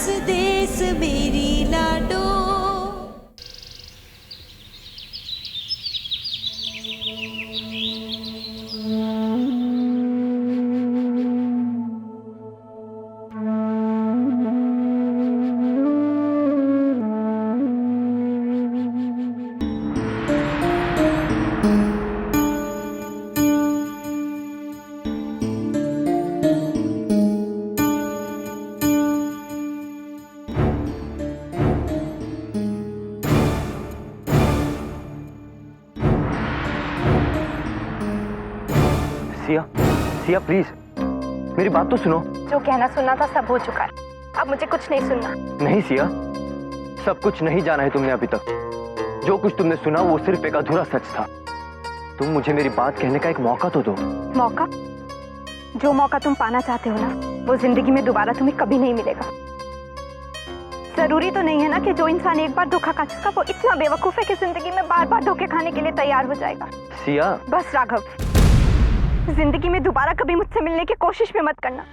देस देस मेरी लाडो। सिया, सिया प्लीज मेरी बात तो सुनो। जो कहना सुनना था सब हो चुका है, अब मुझे कुछ नहीं सुनना। नहीं सिया, सब कुछ नहीं जाना है तुमने अभी तक। जो कुछ तुमने सुना वो सिर्फ एक अधूरा सच था। तुम मुझे मेरी बात कहने का एक मौका तो दो। मौका? जो मौका तुम पाना चाहते हो ना, वो जिंदगी में दोबारा तुम्हें कभी नहीं मिलेगा। जरूरी तो नहीं है ना कि जो इंसान एक बार धोखा खा चुका वो इतना बेवकूफ है कि जिंदगी में बार बार धोखे खाने के लिए तैयार हो जाएगा। सिया बस राघव, जिंदगी में दोबारा कभी मुझसे मिलने की कोशिश भी मत करना।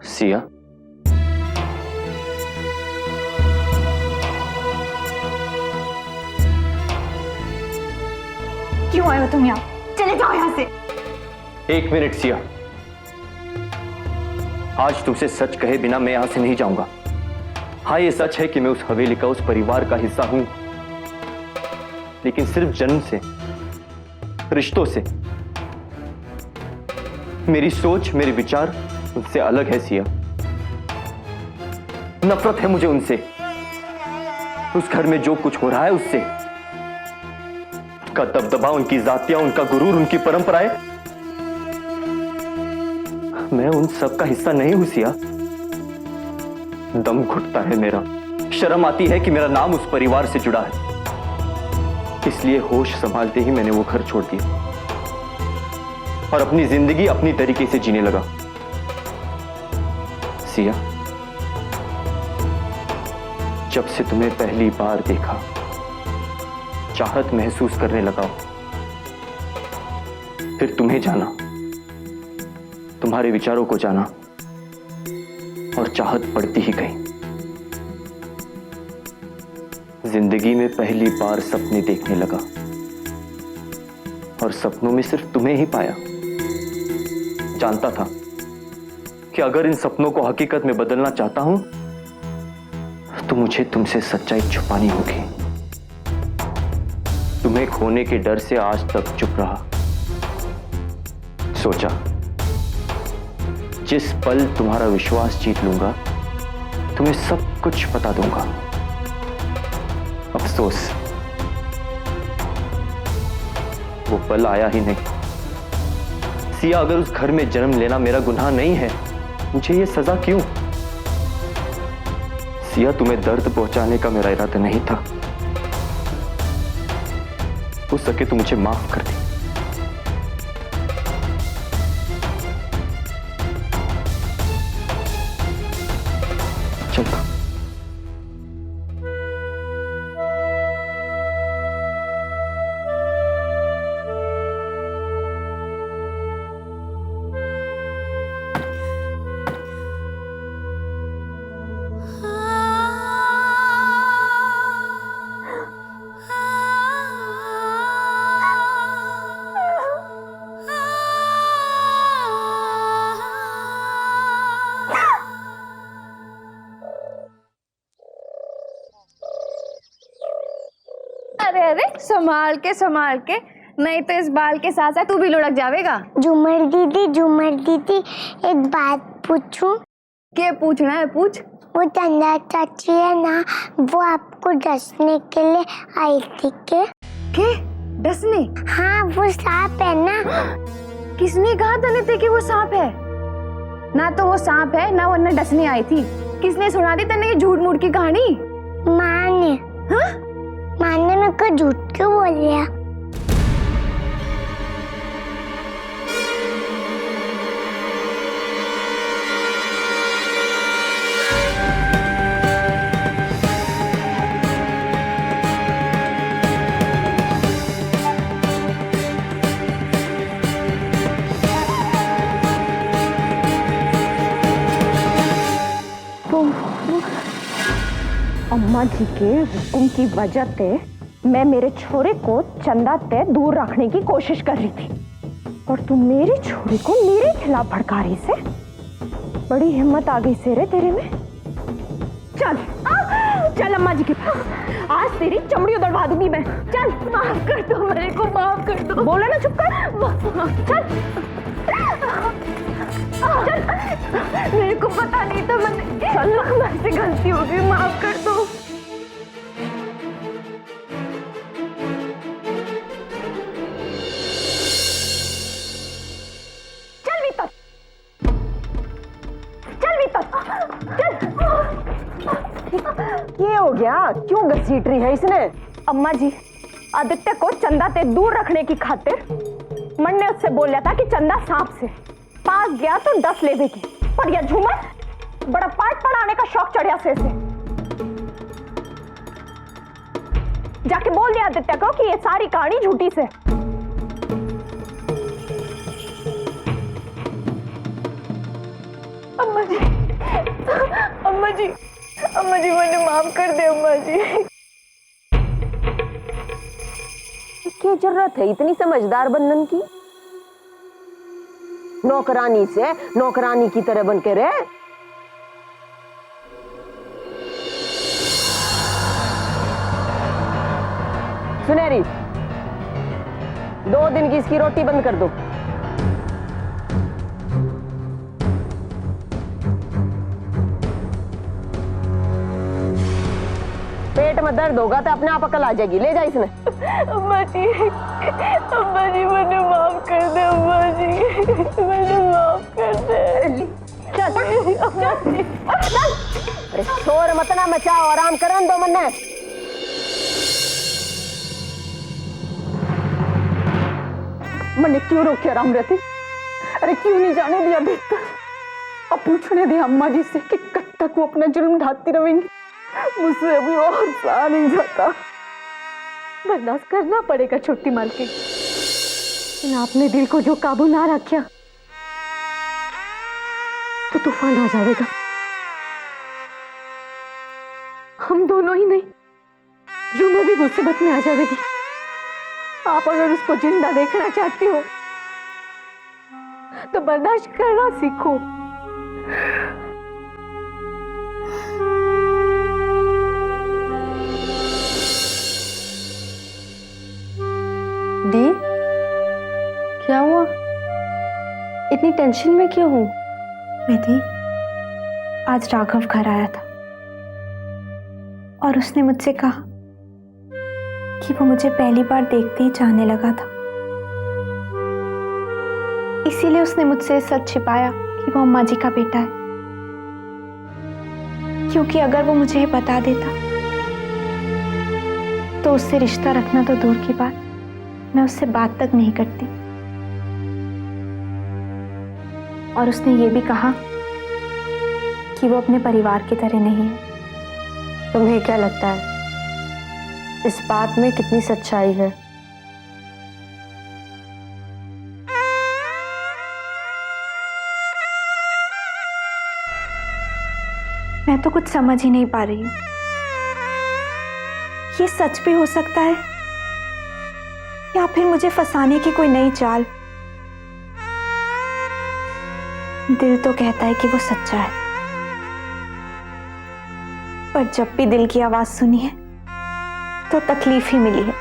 सिया, क्यों आए हो तुम यहाँ? चले जाओ यहाँ से। एक मिनट सिया, आज तुमसे सच कहे बिना मैं यहां से नहीं जाऊंगा। हाँ ये सच है कि मैं उस हवेली का, उस परिवार का हिस्सा हूं, लेकिन सिर्फ जन्म से, रिश्तों से। मेरी सोच, मेरे विचार उनसे अलग है सिया। नफरत है मुझे उनसे, उस घर में जो कुछ हो रहा है उससे। उनका दबदबा, उनकी जातियां, उनका गुरूर, उनकी परंपराएं। मैं उन सब का हिस्सा नहीं हूं सिया। दम घुटता है मेरा, शर्म आती है कि मेरा नाम उस परिवार से जुड़ा है। इसलिए होश संभालते ही मैंने वो घर छोड़ दिया और अपनी जिंदगी अपनी तरीके से जीने लगा। सिया, जब से तुम्हें पहली बार देखा, चाहत महसूस करने लगा, फिर तुम्हें जाना, तुम्हारे विचारों को जाना, और चाहत बढ़ती ही गई। जिंदगी में पहली बार सपने देखने लगा और सपनों में सिर्फ तुम्हें ही पाया। जानता था कि अगर इन सपनों को हकीकत में बदलना चाहता हूं तो मुझे तुमसे सच्चाई छुपानी होगी। तुम्हें खोने के डर से आज तक चुप रहा। सोचा जिस पल तुम्हारा विश्वास जीत लूंगा तुम्हें सब कुछ बता दूंगा। अफसोस, वो पल आया ही नहीं। सिया, अगर उस घर में जन्म लेना मेरा गुनाह नहीं है, मुझे ये सजा क्यों? सिया, तुम्हें दर्द पहुंचाने का मेरा इरादा नहीं था। हो सके तो मुझे माफ कर दे। चलता। अरे अरे, संभाल के, नहीं तो इस बाल के साथ साथ तू भी लुढ़क जाएगा। झूमर दीदी एक बात पूछूं? क्या पूछना है? पूछ। वो चंदा चाची है ना, वो आपको डसने के लिए आई थी के? डसने? हाँ वो सांप है ना। किसने कहा तने ते कि वो सांप है? ना तो वो सांप है ना वरना डसने आई थी। किसने सुना दी तने ये झूठ मूठ की कहानी? माँ ने। हाँ? माँ ने मेरे को झूठ क्यों बोल दिया? अम्मा जी के हुक्म की वजह से मैं मेरे छोरे को चंदा ते दूर रखने की कोशिश कर रही थी और तू मेरे छोरे को मेरे खिलाफ भड़का रही से। बड़ी हिम्मत आ गई से रे तेरे में। चल चल अम्मा जी के पास, आज तेरी चमड़ी उधड़वा दूंगी मैं। चल माफ कर दो, मेरे को माफ कर दो। बोला ना चुप कर। चल चल, मेरे को पता नहीं था, मैंने चल मुझसे गलती हो गई, माफ कर दो। चल भीतर, चल भीतर, चल। ये हो गया, क्यों घसीट रही है इसने? अम्मा जी, आदित्य को चंदा ते दूर रखने की खातिर मन ने उससे बोला था कि चंदा सांप से पास गया तो 10 ले देगी, पर यह झूमर बड़ा पाठ पढ़ाने का शौक चढ़िया से इसे। जाके बोल दिया आदित्य को कि ये सारी कहानी झूठी से। अम्मा जी, अम्मा जी, अम्मा जी मुझे माफ कर दे अम्मा जी। क्या जरूरत है इतनी समझदार बनने की? नौकरानी से नौकरानी की तरह बन के रहे। सुनहरी, 2 दिन की इसकी रोटी बंद कर दो। पेट में दर्द होगा तो अपने आप अकल आ जाएगी। ले जा इसने। अम्मा जी मुझे माफ कर दे, अम्मा जी मुझे माफ कर दे। चल अम्मा जी, चल। अरे शोर मत ना मचाओ, आराम करन दो मन्ने। मैंने क्यों रोके आराम रहती? अरे क्यों नहीं जाने दिया भीतर? अब पूछने दिया अम्मा जी से कि कब तक वो अपना जुल्म ढाती रहेंगी। मुझसे अभी और सहा नहीं जाता। बर्दाश्त करना पड़ेगा छोटी मालकिन। लेकिन आपने दिल को जो काबू ना रखा तो तूफान आ जाएगा। हम दोनों ही नहीं, जुम्मा भी मुसीबत में आ जाएगी। आप अगर उसको जिंदा देखना चाहती हो तो बर्दाश्त करना सीखो। दी, क्या हुआ? इतनी टेंशन में क्यों हूँ? विधि, आज राघव घर आया था और उसने मुझसे कहा कि वो मुझे पहली बार देखते ही चाहने लगा था। इसीलिए उसने मुझसे सच छिपाया कि वो अम्मा जी का बेटा है, क्योंकि अगर वो मुझे बता देता तो उससे रिश्ता रखना तो दूर की बात, मैं उससे बात तक नहीं करती। और उसने ये भी कहा कि वो अपने परिवार की तरह नहीं है। तुम्हें क्या लगता है इस बात में कितनी सच्चाई है? मैं तो कुछ समझ ही नहीं पा रही हूँ। ये सच भी हो सकता है या फिर मुझे फंसाने की कोई नई चाल। दिल तो कहता है कि वो सच्चा है, पर जब भी दिल की आवाज सुनी है तो तकलीफ ही मिली है।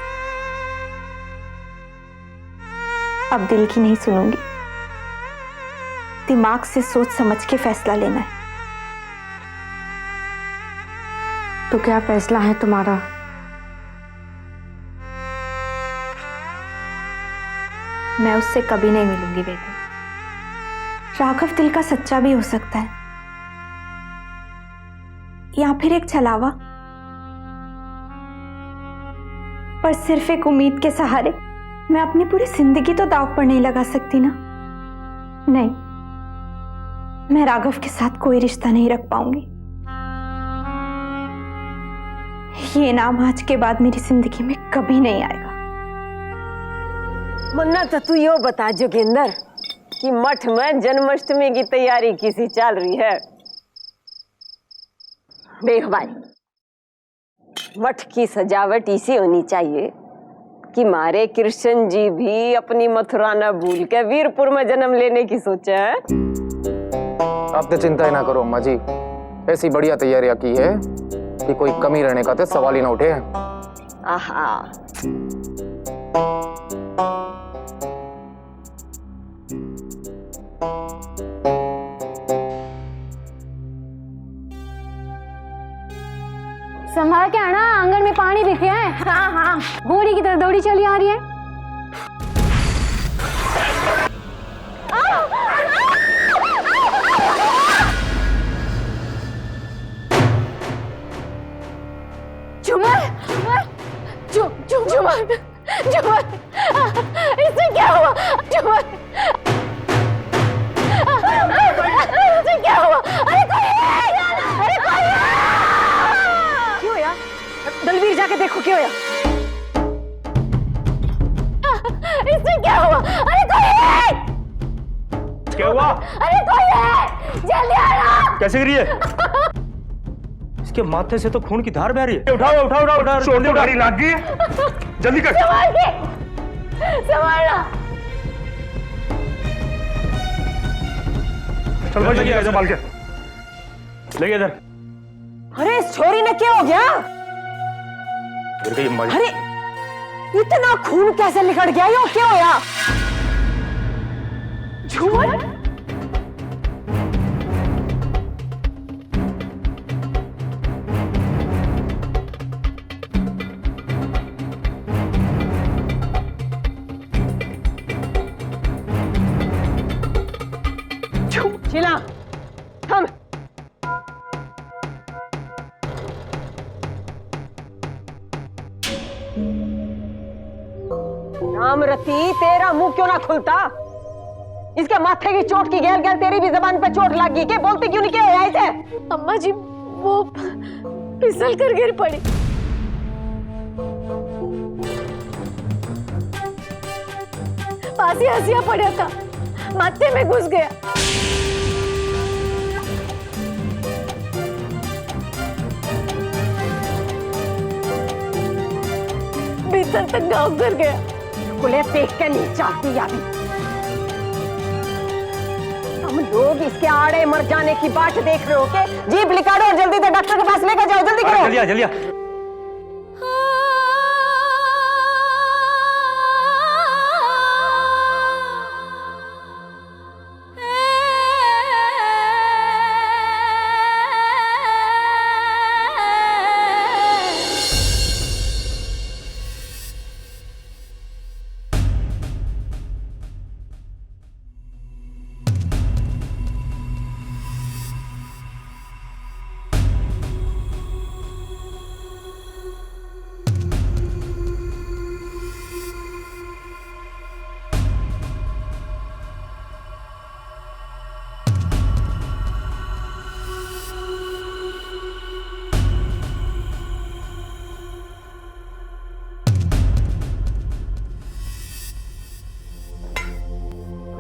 अब दिल की नहीं सुनूंगी, दिमाग से सोच समझ के फैसला लेना है। तो क्या फैसला है तुम्हारा? मैं उससे कभी नहीं मिलूंगी बेबी। राघव दिल का सच्चा भी हो सकता है या फिर एक छलावा, पर सिर्फ एक उम्मीद के सहारे मैं अपनी पूरी जिंदगी तो दांव पर नहीं लगा सकती ना। नहीं, मैं राघव के साथ कोई रिश्ता नहीं रख पाऊंगी। ये नाम आज के बाद मेरी जिंदगी में कभी नहीं आएगा। मुन्ना तो तू यो बता जोगिंदर कि मठ में जन्माष्टमी की तैयारी किसी चल रही है? देख भाई, मठ की सजावट इसी होनी चाहिए कि मारे कृष्ण जी भी अपनी मथुरा न भूल के वीरपुर में जन्म लेने की सोचे है। आप तो चिंता ही ना करो अम्मा जी, ऐसी बढ़िया तैयारियां की है कि कोई कमी रहने का तो सवाल ही ना उठे। आहा, संभाल के आना, आंगन में पानी दिख रहा है। हाँ हाँ, घोड़ी की तरह दौड़ी चली आ रही है। झुमर, झुमर, झुमर, इससे क्या हुआ? झुमर, इससे क्या हुआ? अरे कोई क्यों या? दलवीर जाके देखो क्यों या? इससे क्या हुआ? अरे कोई क्या हुआ? अरे कोई है, जल्दी आना। कैसे गिरी है? इसके माथे से तो खून की धार बह रही है। उठाओ उठाओ उठाओ उठाओ, छोड़ दो, गाड़ी लग गई है। जल्दी कर। संभाल के, संभालना। चल भाई जल्दी संभाल के लेके इधर। अरे इस छोरी ने क्या हो गया? गिर गई अम्मा जी। अरे इतना खून कैसे निकल गया? यो क्या होया? झूमर, चिला थम। रामरती, तेरा मुंह क्यों ना खुलता? इसके माथे की चोट की गैर गैर तेरी भी जबान पे चोट लगी। क्या बोलती क्यों नहीं? क्या है इसे? अम्मा जी, वो फिसल कर गिर पड़ी। पास ही हंसिया पड़ा था, माथे में घुस गया। भीतर तक घाव कर गया। कुले देख के नहीं चाहती अभी। हम लोग इसके आड़े मर जाने की बाट देख रहे हो के? जीप निकालो और जल्दी से डॉक्टर के पास लेकर जाओ। जल्दी करो। जल्दी आ, जल्दी आ।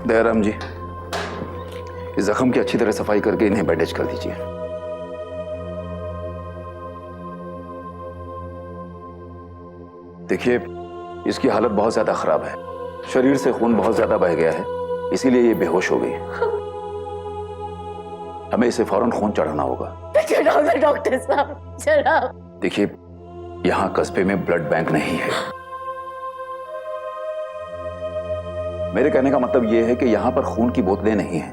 दयाराम जी, इस जख्म की अच्छी तरह सफाई करके इन्हें बैंडेज कर दीजिए। देखिए, इसकी हालत बहुत ज्यादा खराब है। शरीर से खून बहुत ज्यादा बह गया है, इसीलिए ये बेहोश हो गई। हमें इसे फौरन खून चढ़ाना होगा। डॉक्टर साहब, चढ़ाओ। देखिए, यहाँ कस्बे में ब्लड बैंक नहीं है। मेरे कहने का मतलब यह है कि यहां पर खून की बोतलें नहीं हैं।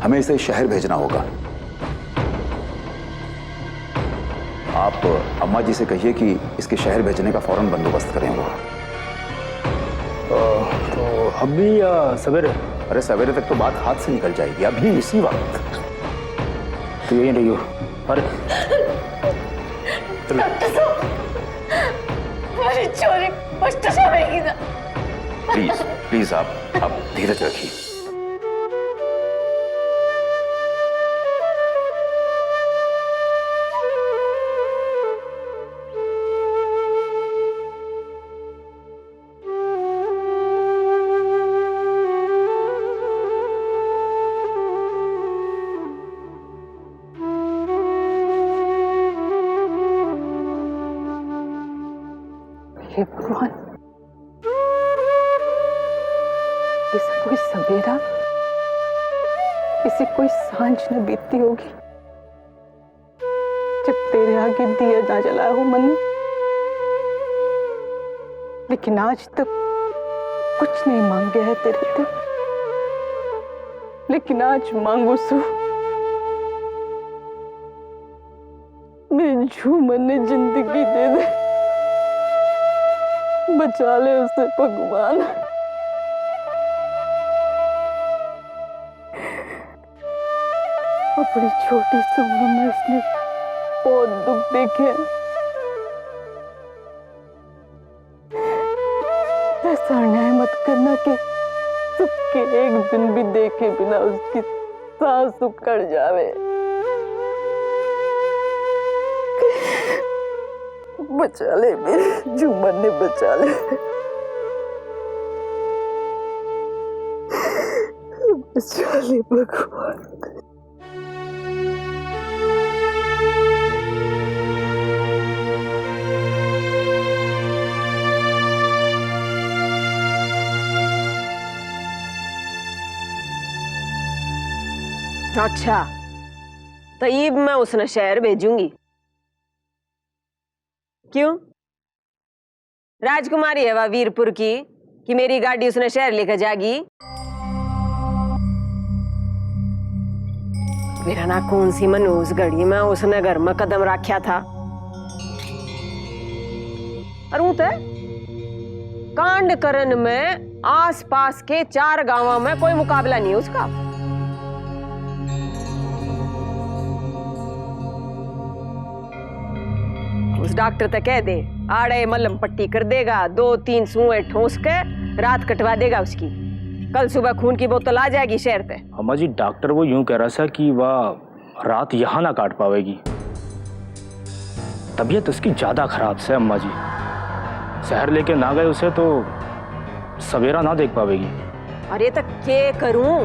हमें इसे शहर भेजना होगा। आप अम्मा जी से कहिए कि इसके शहर भेजने का फौरन बंदोबस्त करें वो। अभी या सवेरे? अरे सवेरे तक तो बात हाथ से निकल जाएगी, अभी इसी वक्त। तो यही रही हो। अरे प्लीज प्लीज आप धीरज रखिए। हे भगवान, इसे कोई सवेरा, इसे कोई सांझ न बीतती होगी जब तेरे आगे दिया ना जलाया हो मन। लेकिन आज तक कुछ नहीं मांगे है तेरे से, लेकिन आज मांगू सो मेरे झूमर ने जिंदगी दे दे, बचा ले उसे भगवान। अपनी छोटी सी उम्र में उसने बहुत दुख देखे। ऐसा अन्याय मत करना कि सुख के एक दिन भी देखे बिना उसकी सांस उखड़ जावे। बचा ले मेरे झूमर ने, बचा ले, बचा ले भगवान। अच्छा, तो ईब मैं उसने शहर भेजूंगी। क्यों? राजकुमारी है वह वीरपुर की कि मेरी गाड़ी उसने शहर लेकर जाएगी? मेरा ना कौन सी मन उस घड़ी में उसने घर में कदम रखा था। और तो कांड करन में आस पास के 4 गांवों में कोई मुकाबला नहीं है उसका। उस डॉक्टर तक कह दे, आड़े मलहम पट्टी कर देगा, 2-3 सुए ठोस के रात कटवा देगा उसकी। कल सुबह खून की बोतल आ जाएगी शहर पे। अम्मा जी, डॉक्टर वो यूं कह रहा था कि वह रात यहाँ ना काट पावेगी। तबीयत उसकी ज्यादा खराब से अम्मा जी, शहर लेके ना गए उसे तो सवेरा ना देख पावेगी। अरे तो क्या करूं?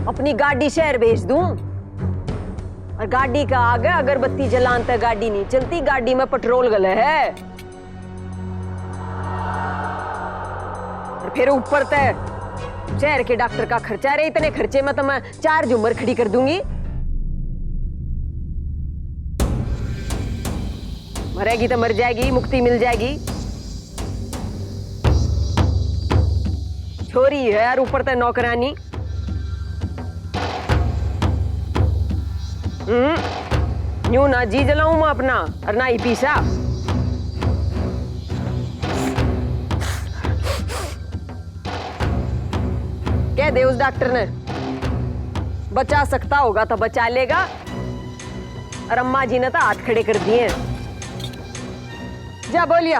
अपनी गाड़ी शहर भेज दूं? और गाड़ी का आगे अगरबत्ती जलान तक गाड़ी नहीं चलती, गाड़ी में पेट्रोल गले है। और फिर ऊपर तक शहर के डॉक्टर का खर्चा रहे, इतने खर्चे में तो मैं 4 झूमर खड़ी कर दूंगी। मरेगी तो मर जाएगी, मुक्ति मिल जाएगी। छोरी है और ऊपर तक नौकरानी। यूं ना जी जलाऊं मैं अपना और ना ही पीसा। कह दे उस डॉक्टर ने, बचा सकता होगा तो बचा लेगा। और अम्मा जी ने तो हाथ खड़े कर दिए। जा बोलिया।